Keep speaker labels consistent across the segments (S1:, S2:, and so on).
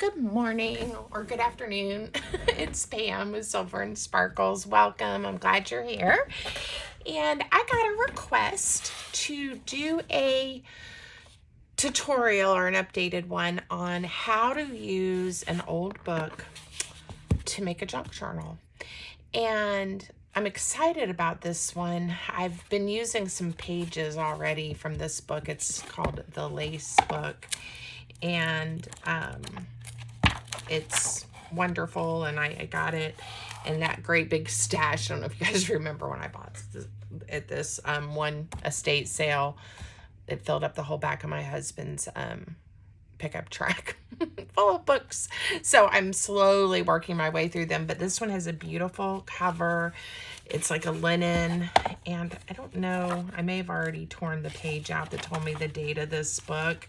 S1: Good morning or good afternoon. It's Pam with Silver and Sparkles. Welcome. I'm glad you're here. And I got a request to do a tutorial or an updated one on how to use an old book to make a junk journal. And I'm excited about this one. I've been using some pages already from this book. It's called The Lace Book. And it's wonderful, and I got it in that great big stash. I don't know if you guys remember when I bought this at this one estate sale. It filled up the whole back of my husband's pickup truck full of books. So I'm slowly working my way through them, but this one has a beautiful cover. It's like a linen, and I don't know, I may have already torn the page out that told me the date of this book.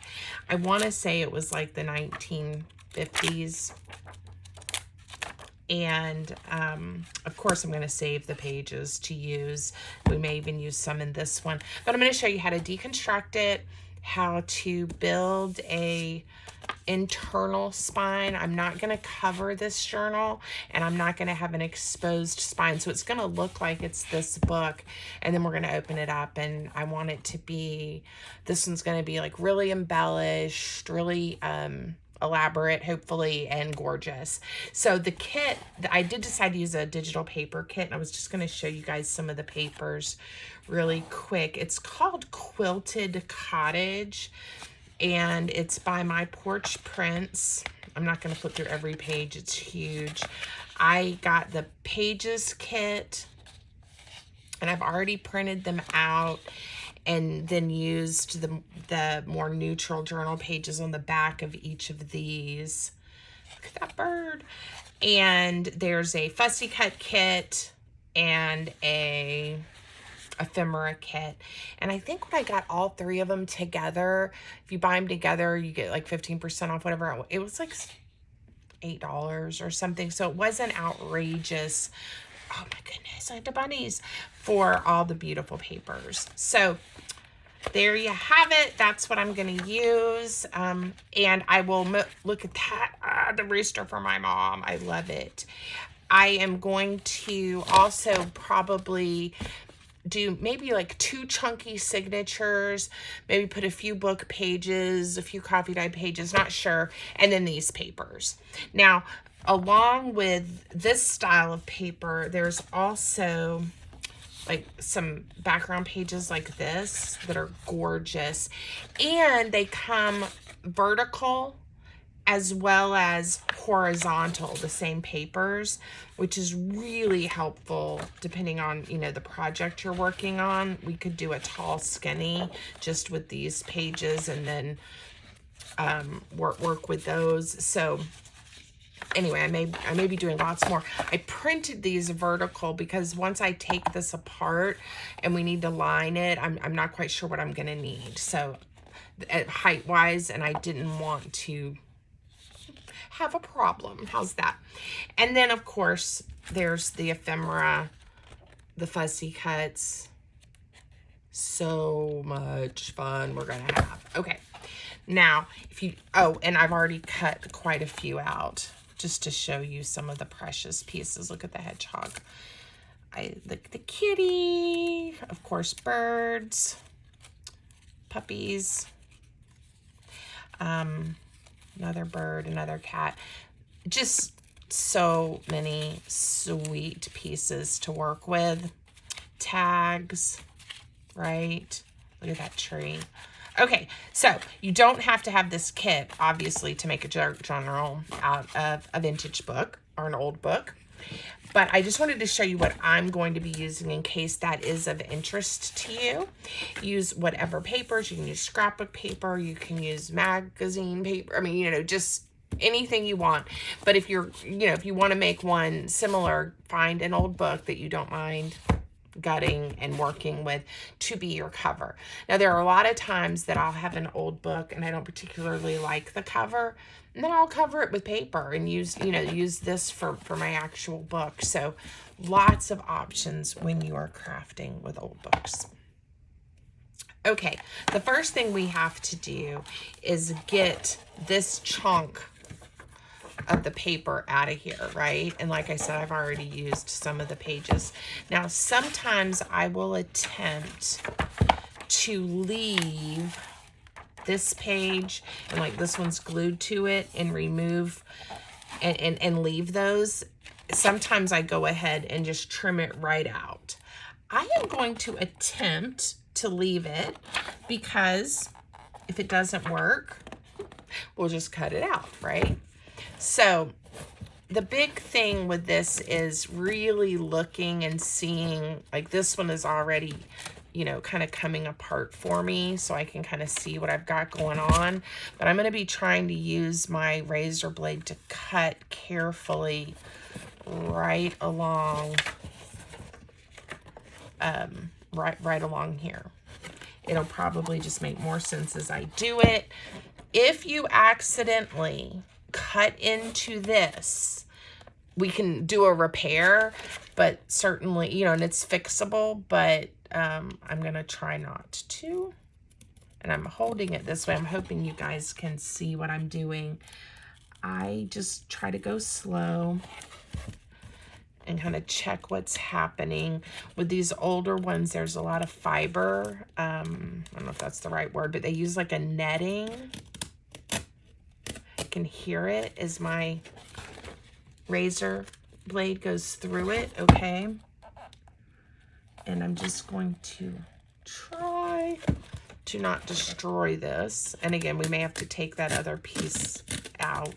S1: I want to say it was like the 1950s. And of course, I'm going to save the pages to use. We may even use some in this one. But I'm going to show you how to deconstruct it, how to build a internal spine. I'm not going to cover this journal, and I'm not going to have an exposed spine. So it's going to look like it's this book, and then we're going to open it up, and I want it to be, this one's going to be like really embellished, really elaborate, hopefully, and gorgeous. So the kit, I did decide to use a digital paper kit, and I was just going to show you guys some of the papers really quick. It's called Quilted Cottage, and it's by My Porch Prints. I'm not going to flip through every page. It's huge. I got the pages kit, and I've already printed them out and then used the more neutral journal pages on the back of each of these. Look at that bird. And there's a fussy cut kit and a ephemera kit. And I think when I got all three of them together, if you buy them together, you get like 15% off, whatever. It was like $8 or something. So it wasn't outrageous. Oh my goodness, I had the bunnies for all the beautiful papers. So there you have it. That's what I'm going to use. And I will look at that. The rooster for my mom. I love it. I am going to also probably do maybe like 2 chunky signatures, maybe put a few book pages, a few coffee dye pages, not sure, and then these papers. Now, along with this style of paper, there's also like some background pages like this that are gorgeous, and they come vertical as well as horizontal, the same papers, which is really helpful depending on, you know, the project you're working on. We could do a tall skinny just with these pages, and then work with those. So anyway, I may be doing lots more. I printed these vertical because once I take this apart and we need to line it, I'm not quite sure what I'm going to need. So height wise, and I didn't want to have a problem. How's that? And then of course there's the ephemera, the fussy cuts. So much fun we're going to have. Okay. Now, if you, oh, and I've already cut quite a few out just to show you some of the precious pieces. Look at the hedgehog. Look at the kitty. Of course, birds, puppies, another bird, another cat. Just so many sweet pieces to work with. Tags, right? Look at that tree. Okay, so you don't have to have this kit, obviously, to make a journal out of a vintage book or an old book. But I just wanted to show you what I'm going to be using in case that is of interest to you. Use whatever papers. You can use scrapbook paper. You can use magazine paper. I mean, you know, just anything you want. But if you're, you know, if you want to make one similar, find an old book that you don't mind gutting and working with to be your cover. Now, there are a lot of times that I'll have an old book and I don't particularly like the cover, and then I'll cover it with paper and use, you know, use this for my actual book. So lots of options when you are crafting with old books. Okay, the first thing we have to do is get this chunk of the paper out of here, right? And like I said, I've already used some of the pages. Now, sometimes I will attempt to leave this page, and like this one's glued to it, and remove and leave those. Sometimes I go ahead and just trim it right out. I am going to attempt to leave it, because if it doesn't work, we'll just cut it out, right? So the big thing with this is really looking and seeing, like this one is already, you know, kind of coming apart for me, so I can kind of see what I've got going on. But I'm going to be trying to use my razor blade to cut carefully right along, right along here. It'll probably just make more sense as I do it. If you accidentally cut into this, we can do a repair, but certainly, you know, and it's fixable, but I'm going to try not to. And I'm holding it this way. I'm hoping you guys can see what I'm doing. I just try to go slow and kind of check what's happening. With these older ones, there's a lot of fiber. I don't know if that's the right word, but they use like a netting. I can hear it as my razor blade goes through it, okay? And I'm just going to try to not destroy this. And again, we may have to take that other piece out.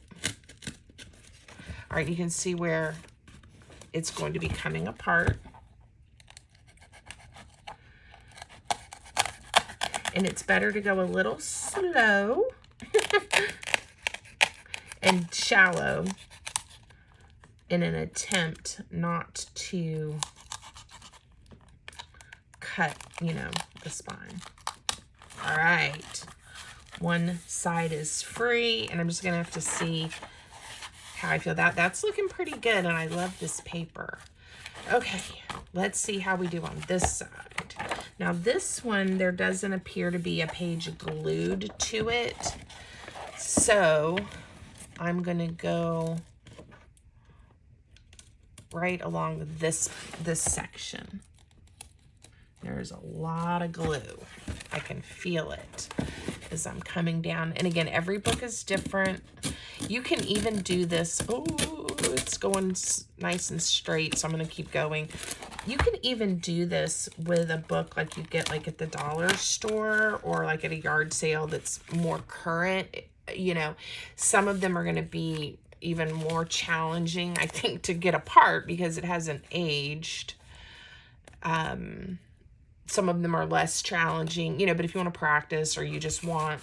S1: All right, you can see where it's going to be coming apart. And it's better to go a little slow and shallow in an attempt not to cut, you know, the spine. All right, one side is free, and I'm just gonna have to see how I feel. That's looking pretty good, and I love this paper. Okay, let's see how we do on this side. Now this one, there doesn't appear to be a page glued to it, so I'm gonna go right along this section. There's a lot of glue. I can feel it as I'm coming down. And again, every book is different. You can even do this. Oh, it's going nice and straight, so I'm going to keep going. You can even do this with a book like you get like at the dollar store or like at a yard sale that's more current. You know, some of them are going to be even more challenging, I think, to get apart because it hasn't aged. Some of them are less challenging, you know, but if you want to practice or you just want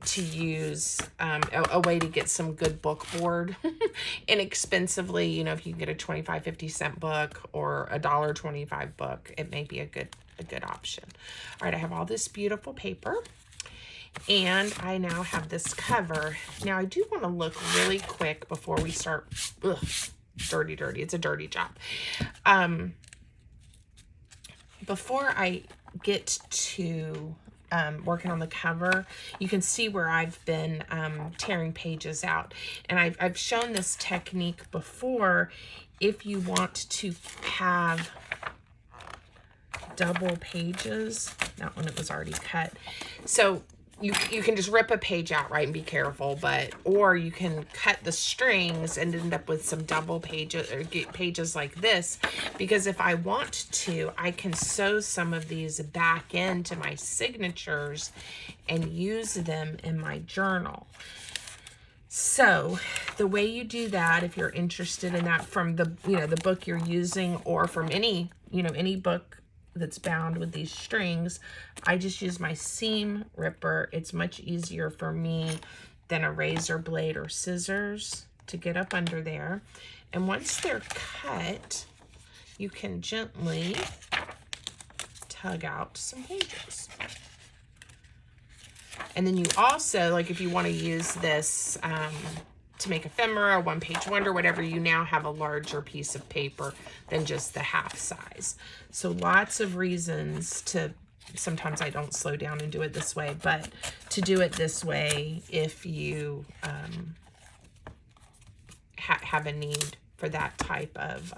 S1: to use a way to get some good book board inexpensively, you know, if you can get a 25-50 cent book or a $1.25 book, it may be a good option. All right, I have all this beautiful paper, and I now have this cover. Now, I do want to look really quick before we start. Ugh, dirty. It's a dirty job. Before I get to working on the cover, you can see where I've been tearing pages out. And I've shown this technique before if you want to have double pages. That one, it was already cut. So you can just rip a page out, right, and be careful, or you can cut the strings and end up with some double pages or get pages like this, because if I want to, I can sew some of these back into my signatures and use them in my journal. So the way you do that, if you're interested in that from the, you know, the book you're using or from any, you know, any book that's bound with these strings, I just use my seam ripper. It's much easier for me than a razor blade or scissors to get up under there. And once they're cut, you can gently tug out some pages. And then you also, like if you want to use this to make ephemera, one-page wonder, whatever, you now have a larger piece of paper than just the half size. So lots of reasons to, sometimes I don't slow down and do it this way, but to do it this way if you have a need for that type of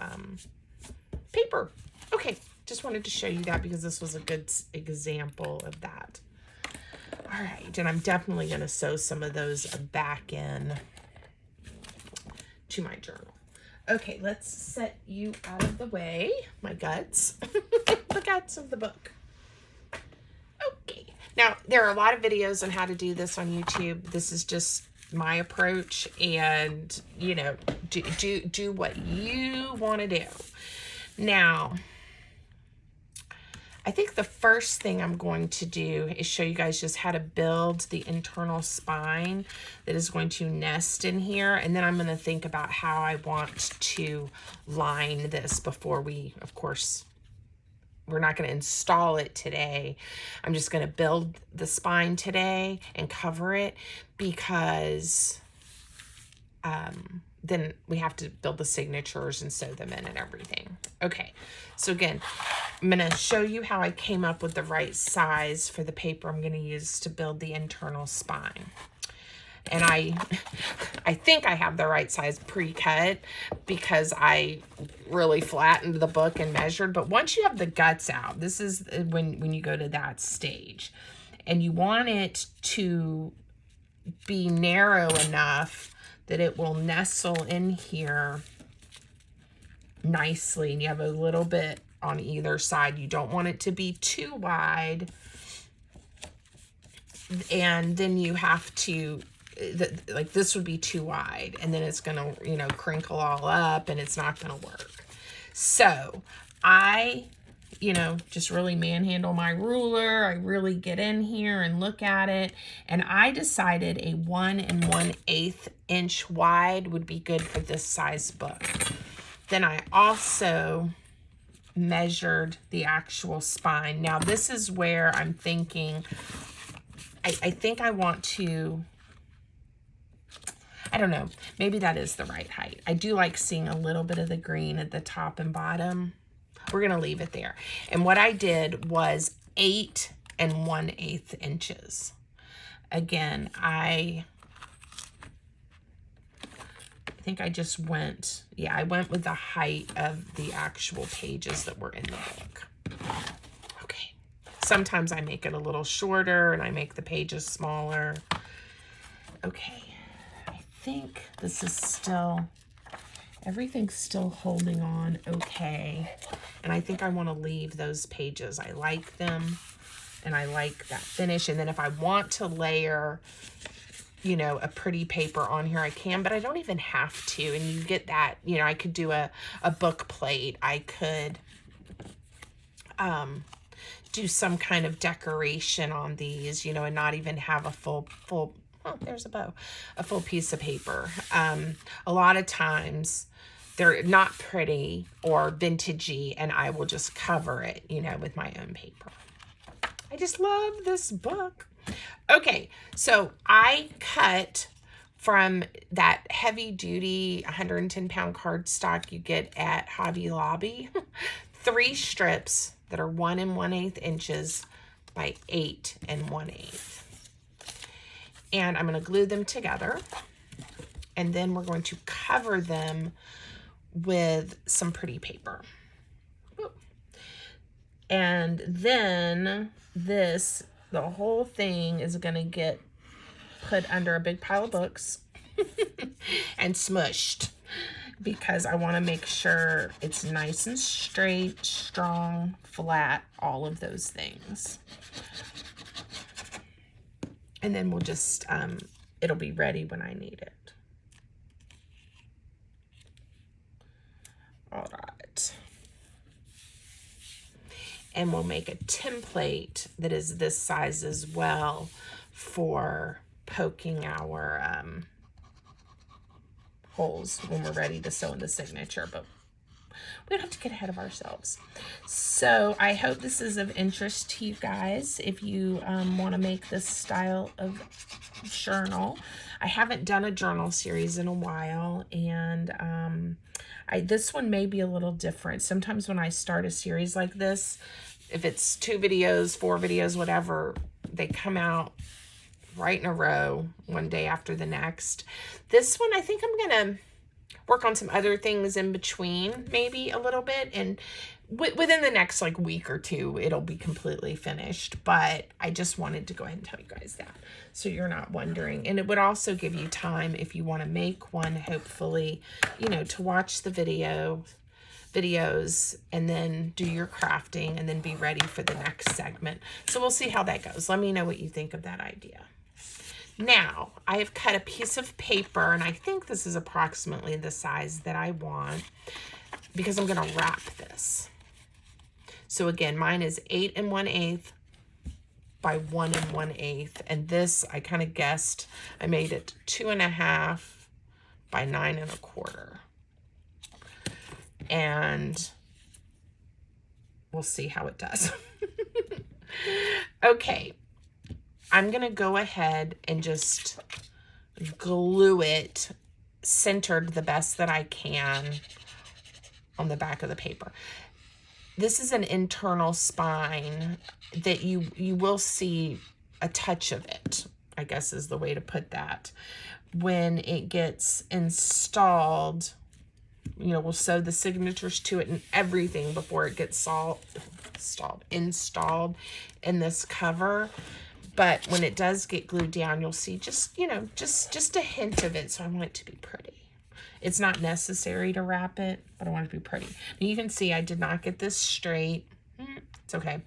S1: paper. Okay, just wanted to show you that because this was a good example of that. All right, and I'm definitely going to sew some of those back in to my journal. Okay, let's set you out of the way, my guts, the guts of the book. Okay, now there are a lot of videos on how to do this on YouTube. This is just my approach, and you know, do what you want to do. Now, I think the first thing I'm going to do is show you guys just how to build the internal spine that is going to nest in here. And then I'm going to think about how I want to line this before we, of course, we're not going to install it today. I'm just going to build the spine today and cover it because then we have to build the signatures and sew them in and everything. Okay, so again, I'm going to show you how I came up with the right size for the paper I'm going to use to build the internal spine. And I think I have the right size pre-cut because I really flattened the book and measured. But once you have the guts out, this is when you go to that stage. And you want it to be narrow enough that it will nestle in here nicely, and you have a little bit on either side. You don't want it to be too wide, and then you have to, like this would be too wide, and then it's gonna, you know, crinkle all up and it's not gonna work. So I, you know, just really manhandle my ruler. I really get in here and look at it. And I decided a 1 1/8 inch wide would be good for this size book. Then I also measured the actual spine. Now this is where I'm thinking, I think I want to, I don't know, maybe that is the right height. I do like seeing a little bit of the green at the top and bottom. We're going to leave it there. And what I did was 8 1/8 inches. Again, I think I just went, yeah, I went with the height of the actual pages that were in the book. Okay. Sometimes I make it a little shorter and I make the pages smaller. Okay. I think this is still, everything's still holding on okay. And I think I want to leave those pages. I like them and I like that finish. And then if I want to layer, you know, a pretty paper on here, I can, but I don't even have to. And you get that, you know, I could do a book plate. I could do some kind of decoration on these, you know, and not even have a full, oh, there's a bow, a full piece of paper. A lot of times they're not pretty or vintagey, and I will just cover it, you know, with my own paper. I just love this book. Okay, so I cut from that heavy duty 110-pound cardstock you get at Hobby Lobby, 3 strips that are 1 1/8 inches by 8 1/8. And I'm going to glue them together, and then we're going to cover them with some pretty paper. Ooh. And then this, the whole thing is going to get put under a big pile of books and smushed because I want to make sure it's nice and straight, strong, flat, all of those things. And then we'll just, it'll be ready when I need it. All right. And we'll make a template that is this size as well for poking our holes when we're ready to sew in the signature, but we don't have to get ahead of ourselves. So I hope this is of interest to you guys if you want to make this style of journal. I haven't done a journal series in a while, and this one may be a little different. Sometimes when I start a series like this, if it's 2 videos, 4 videos, whatever, they come out right in a row, one day after the next. This one, I think I'm gonna work on some other things in between, maybe a little bit, and within the next like week or two, it'll be completely finished. But I just wanted to go ahead and tell you guys that, so you're not wondering. And it would also give you time if you want to make one, hopefully, you know, to watch the videos and then do your crafting and then be ready for the next segment. So we'll see how that goes. Let me know what you think of that idea. Now, I have cut a piece of paper, and I think this is approximately the size that I want, because I'm going to wrap this. So again, mine is 8 1/8 by 1 1/8. And this, I kind of guessed, I made it 2 1/2 by 9 1/4. And we'll see how it does. Okay. I'm going to go ahead and just glue it centered the best that I can on the back of the paper. This is an internal spine that you will see a touch of it, I guess is the way to put that. When it gets installed, you know, we'll sew the signatures to it and everything before it gets installed in this cover. But when it does get glued down, you'll see just, you know, just a hint of it. So I want it to be pretty. It's not necessary to wrap it, but I want it to be pretty. And you can see I did not get this straight. It's okay.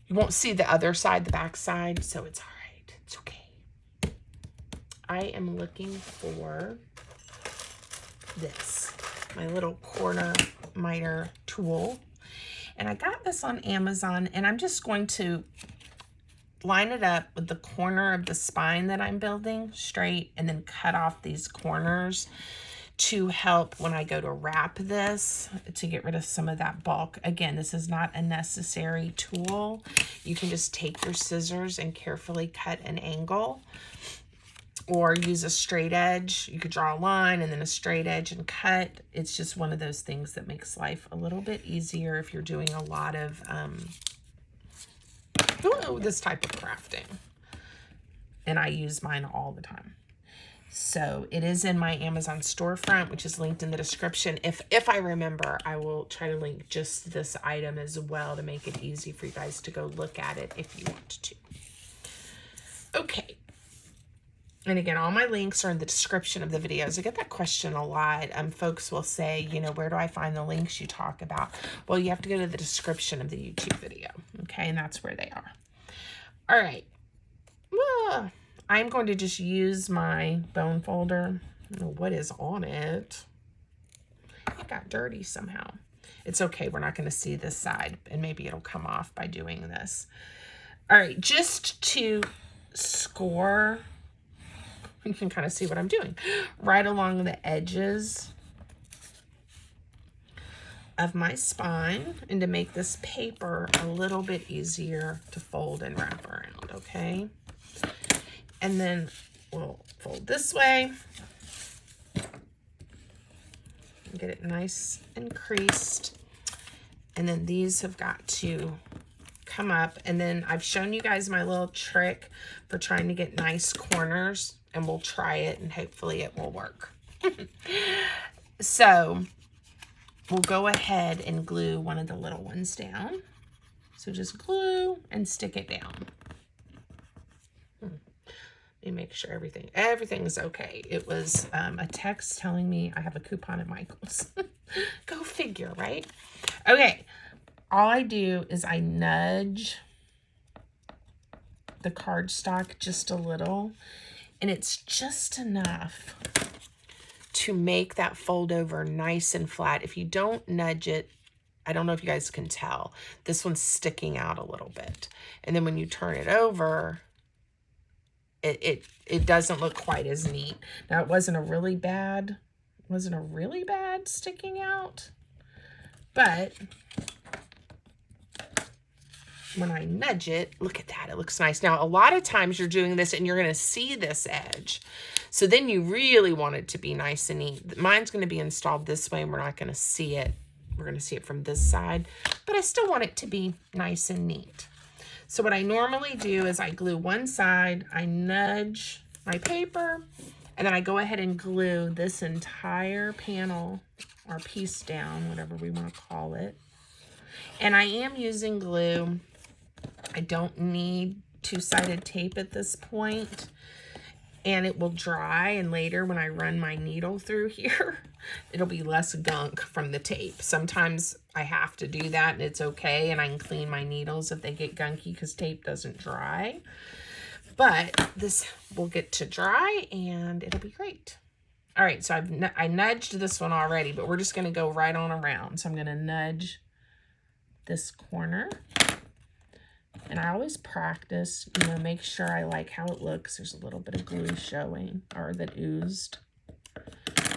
S1: You won't see the other side, the back side, so it's all right. It's okay. I am looking for this, my little corner miter tool. And I got this on Amazon, and I'm just going to line it up with the corner of the spine that I'm building straight, and then cut off these corners to help when I go to wrap this, to get rid of some of that bulk. Again, this is not a necessary tool. You can just take your scissors and carefully cut an angle, or use a straight edge. You could draw a line and then a straight edge and cut. It's just one of those things that makes life a little bit easier if you're doing a lot of this type of crafting. And I use mine all the time. So it is in my Amazon storefront, which is linked in the description. If I remember, I will try to link just this item as well to make it easy for you guys to go look at it if you want to. Okay. And again, all my links are in the description of the videos. I get that question a lot. Folks will say, you know, where do I find the links you talk about? Well, you have to go to the description of the YouTube video. Okay, and that's where they are. All right. I'm going to just use my bone folder. I don't know what is on it. It got dirty somehow. It's okay. We're not going to see this side, and maybe it'll come off by doing this. All right, just to score, you can kind of see what I'm doing, right along the edges of my spine, and to make this paper a little bit easier to fold and wrap around, okay? And then we'll fold this way, get it nice and creased. And then these have got to come up. And then I've shown you guys my little trick for trying to get nice corners, and we'll try it and hopefully it will work. So we'll go ahead and glue one of the little ones down. So just glue and stick it down. Let me make sure everything's okay. It was a text telling me I have a coupon at Michael's. Go figure, right? Okay. All I do is I nudge the cardstock just a little, and it's just enough to make that fold over nice and flat. If you don't nudge it, I don't know if you guys can tell, this one's sticking out a little bit. And then when you turn it over, it doesn't look quite as neat. Now, it wasn't a really bad sticking out, but when I nudge it, look at that, it looks nice. Now, a lot of times you're doing this and you're going to see this edge. So then you really want it to be nice and neat. Mine's going to be installed this way, and we're not going to see it. We're going to see it from this side, but I still want it to be nice and neat. So what I normally do is I glue one side, I nudge my paper, And then I go ahead and glue this entire panel or piece down, whatever we want to call it. And I am using glue. I don't need two-sided tape at this point, and it will dry, and later when I run my needle through here, it'll be less gunk from the tape. Sometimes I have to do that and it's okay, and I can clean my needles if they get gunky because tape doesn't dry. But this will get to dry and it'll be great. All right, so I nudged this one already, but we're just gonna go right on around. So I'm gonna nudge this corner. And I always practice, you know, make sure I like how it looks. There's a little bit of glue showing, or that oozed.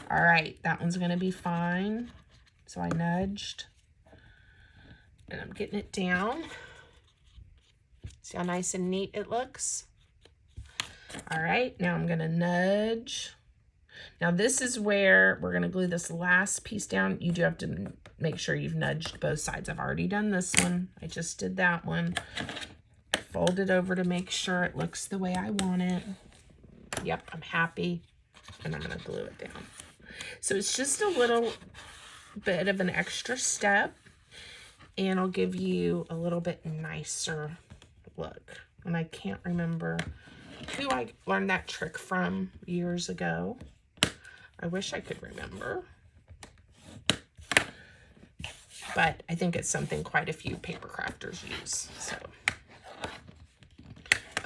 S1: All right, that one's gonna be fine. So I nudged, and I'm getting it down. See how nice and neat it looks? All right, now I'm gonna nudge. Now this is where we're gonna glue this last piece down. You do have to make sure you've nudged both sides. I've already done this one. I just did that one. Fold it over to make sure it looks the way I want it. Yep, I'm happy. And I'm gonna glue it down. So it's just a little bit of an extra step, and I'll give you a little bit nicer look. And I can't remember who I learned that trick from years ago. I wish I could remember. But I think it's something quite a few paper crafters use. So,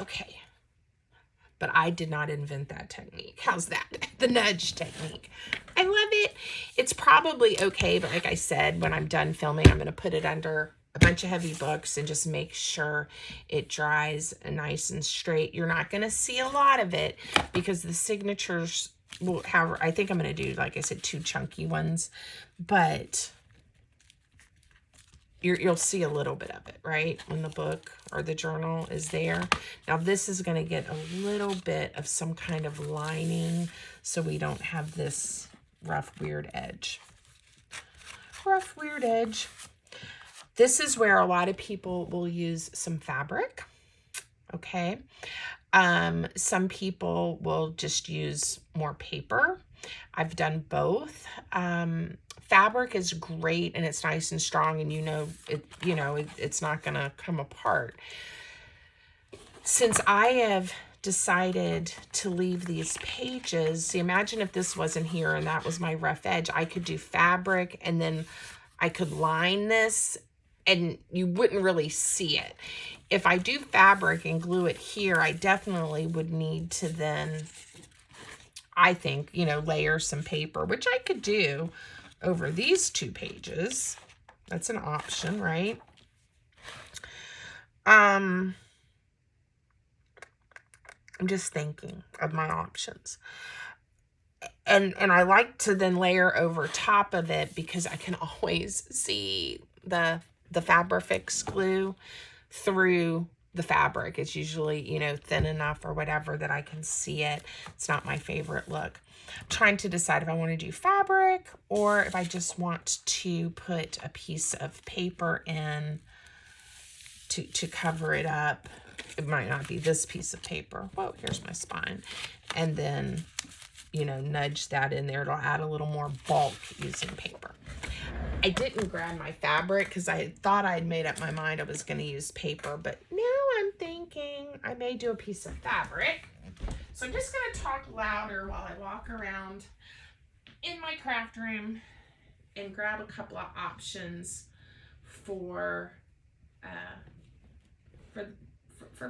S1: okay. But I did not invent that technique. How's that? The nudge technique. I love it. It's probably okay, but like I said, when I'm done filming, I'm going to put it under a bunch of heavy books and just make sure it dries nice and straight. You're not going to see a lot of it because the signatures will have, I think I'm going to do, like I said, 2 chunky ones, but you'll see a little bit of it, right? When the book or the journal is there. Now this is going to get a little bit of some kind of lining so we don't have this rough, weird edge. Rough, weird edge. This is where a lot of people will use some fabric, okay? Some people will just use more paper. I've done both. Fabric is great and it's nice and strong, and it's not gonna come apart. Since I have decided to leave these pages, see, imagine if this wasn't here and that was my rough edge, I could do fabric and then I could line this and you wouldn't really see it. If I do fabric and glue it here, I definitely would need to then, I think, layer some paper, which I could do over these 2 pages. That's an option, right? I'm just thinking of my options. And I like to then layer over top of it because I can always see the Fabrifix glue through the fabric. It's usually, thin enough or whatever that I can see it. It's not my favorite look. I'm trying to decide if I want to do fabric or if I just want to put a piece of paper in to cover it up. It might not be this piece of paper. Whoa, here's my spine. And then, nudge that in there. It'll add a little more bulk using paper. I didn't grab my fabric because I thought I'd made up my mind I was going to use paper, but now I'm thinking I may do a piece of fabric. So I'm just going to talk louder while I walk around in my craft room and grab a couple of options for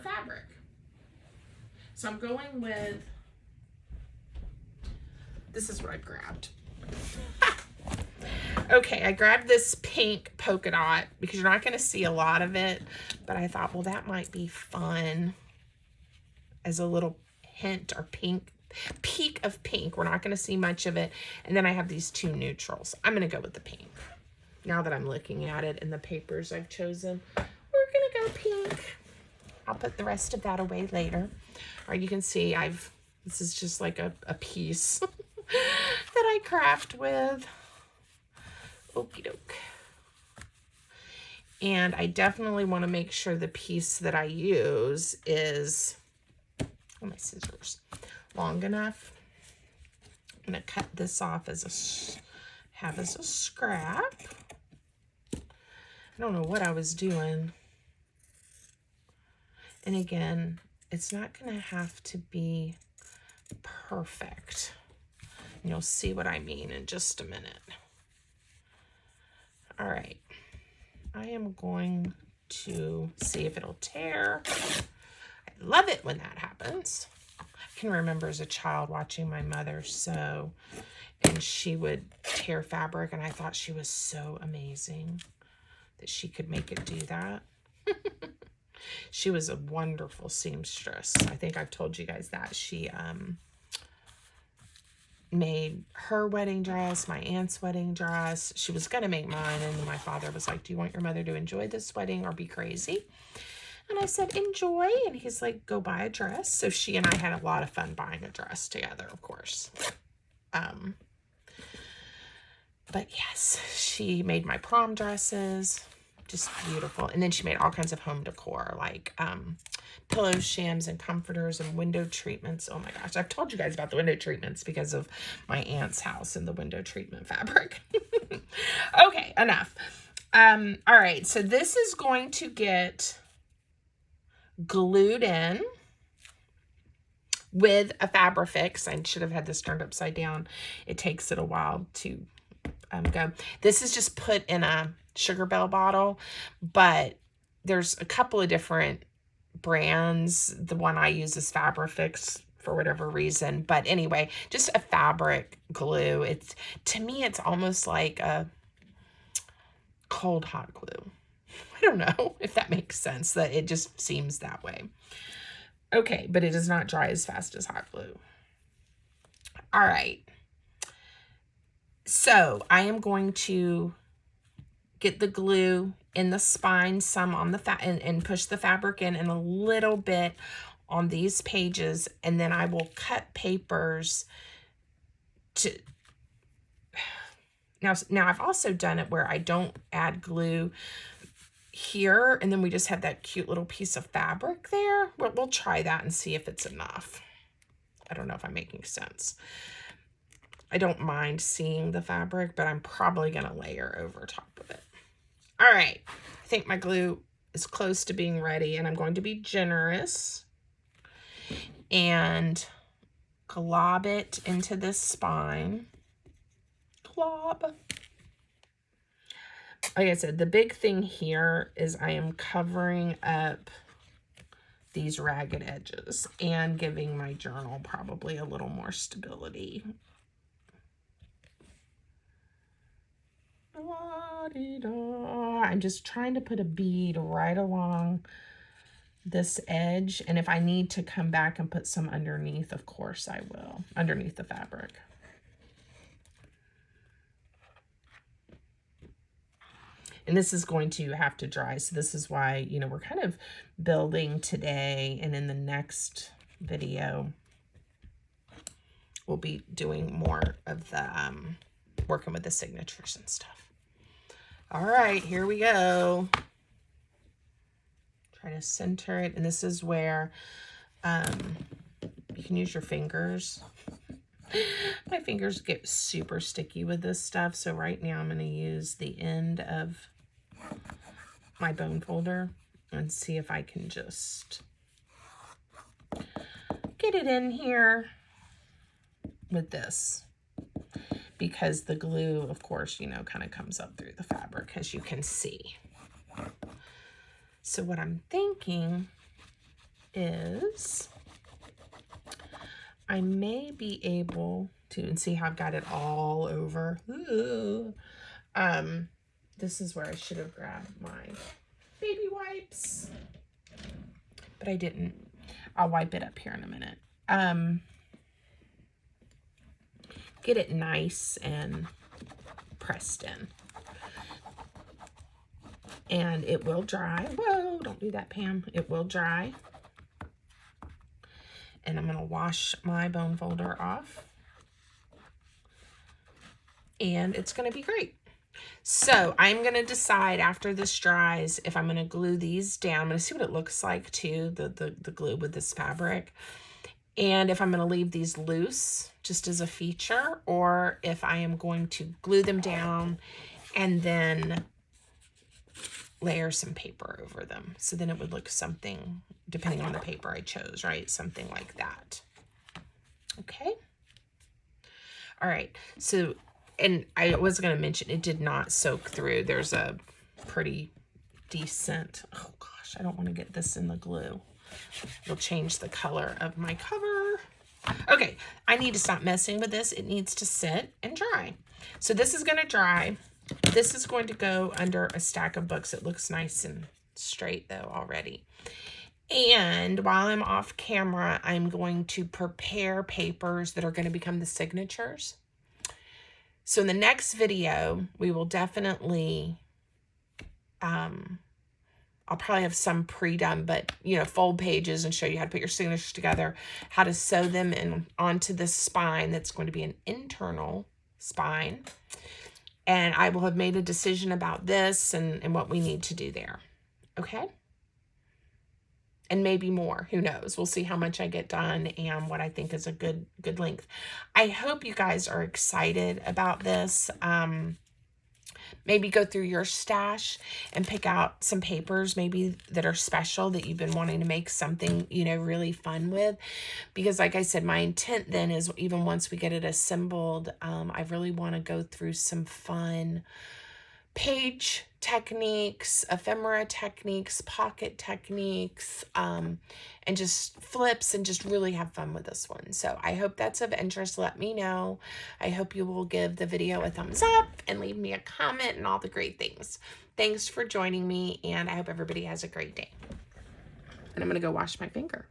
S1: fabric. So I'm going with, this is what I grabbed. Okay, I grabbed this pink polka dot because you're not going to see a lot of it, but I thought, well, that might be fun as a little hint or peak of pink. We're not going to see much of it. And then I have these 2 neutrals. I'm going to go with the pink. Now that I'm looking at it and the papers I've chosen, we're going to go pink. I'll put the rest of that away later. Or you can see this is just like a piece that I craft with. Okie doke. And I definitely want to make sure the piece that I use is, my scissors, long enough. I'm going to cut this off as a scrap. I don't know what I was doing. And again, it's not going to have to be perfect. And you'll see what I mean in just a minute. All right. I am going to see if it'll tear. I love it when that happens. I can remember as a child watching my mother sew, and she would tear fabric, and I thought she was so amazing that she could make it do that. She was a wonderful seamstress. I think I've told you guys that. She made her wedding dress, my aunt's wedding dress. She was going to make mine, and my father was like, do you want your mother to enjoy this wedding or be crazy? And I said, enjoy. And he's like, go buy a dress. So she and I had a lot of fun buying a dress together, of course. But yes, she made my prom dresses. Just beautiful. And then she made all kinds of home decor, like pillows, shams, and comforters, and window treatments. Oh my gosh, I've told you guys about the window treatments because of my aunt's house and the window treatment fabric. Okay, enough. All right, so this is going to get glued in with a Fabrifix. I should have had this turned upside down. It takes it a while to go. This is just put in a Sugar Bell bottle, but there's a couple of different brands. The one I use is Fabrifix for whatever reason, but anyway, just a fabric glue. It's, to me, it's almost like a cold hot glue. I don't know if that makes sense, that it just seems that way. Okay, but it does not dry as fast as hot glue. All right. So I am going to get the glue in the spine, some on the and push the fabric in, and a little bit on these pages, and then I will cut papers to. Now I've also done it where I don't add glue here, and then we just have that cute little piece of fabric there. We'll try that and see if it's enough. I don't know if I'm making sense. I don't mind seeing the fabric, but I'm probably going to layer over top of it. All right, I think my glue is close to being ready, and I'm going to be generous and glob it into this spine. Glob. Like I said, the big thing here is I am covering up these ragged edges and giving my journal probably a little more stability. I'm just trying to put a bead right along this edge, and if I need to come back and put some underneath, of course I will, underneath the fabric. And this is going to have to dry, so this is why, you know, we're kind of building today, and in the next video we'll be doing more of the working with the signatures and stuff. All right, here we go. Try to center it, and this is where you can use your fingers. My fingers get super sticky with this stuff, so right now I'm going to use the end of my bone folder and see if I can just get it in here with this, because the glue, of course, you know, kind of comes up through the fabric, as you can see. So what I'm thinking is I may be able to, and see how I've got it all over. Ooh. This is where I should have grabbed my baby wipes, but I didn't. I'll wipe it up here in a minute. Get it nice and pressed in. And it will dry. Whoa, don't do that, Pam. It will dry. And I'm going to wash my bone folder off. And it's going to be great. So I'm going to decide after this dries if I'm going to glue these down. I'm going to see what it looks like too, the glue with this fabric. and if I'm going to leave these loose just as a feature, or if I am going to glue them down and then layer some paper over them. So then it would look something, depending on the paper I chose, right? Something like that. Okay. All right. So, and I was going to mention, it did not soak through. There's a pretty decent, oh gosh, I don't want to get this in the glue. It'll change the color of my cover. Okay, I need to stop messing with this. It needs to sit and dry. So this is going to dry. This is going to go under a stack of books. It looks nice and straight though already. And while I'm off camera, I'm going to prepare papers that are going to become the signatures. So in the next video, we will definitely, I'll probably have some pre-done, but, you know, fold pages and show you how to put your signatures together, how to sew them in onto this spine that's going to be an internal spine. And I will have made a decision about this and what we need to do there. Okay? And maybe more. Who knows? We'll see how much I get done and what I think is a good length. I hope you guys are excited about this. Maybe go through your stash and pick out some papers maybe that are special that you've been wanting to make something, you know, really fun with. Because like I said, my intent then is even once we get it assembled, I really want to go through some fun page techniques, ephemera techniques, pocket techniques, and just flips and just really have fun with this one. So I hope that's of interest. Let me know. I hope you will give the video a thumbs up and leave me a comment and all the great things. Thanks for joining me, and I hope everybody has a great day. And I'm going to go wash my finger.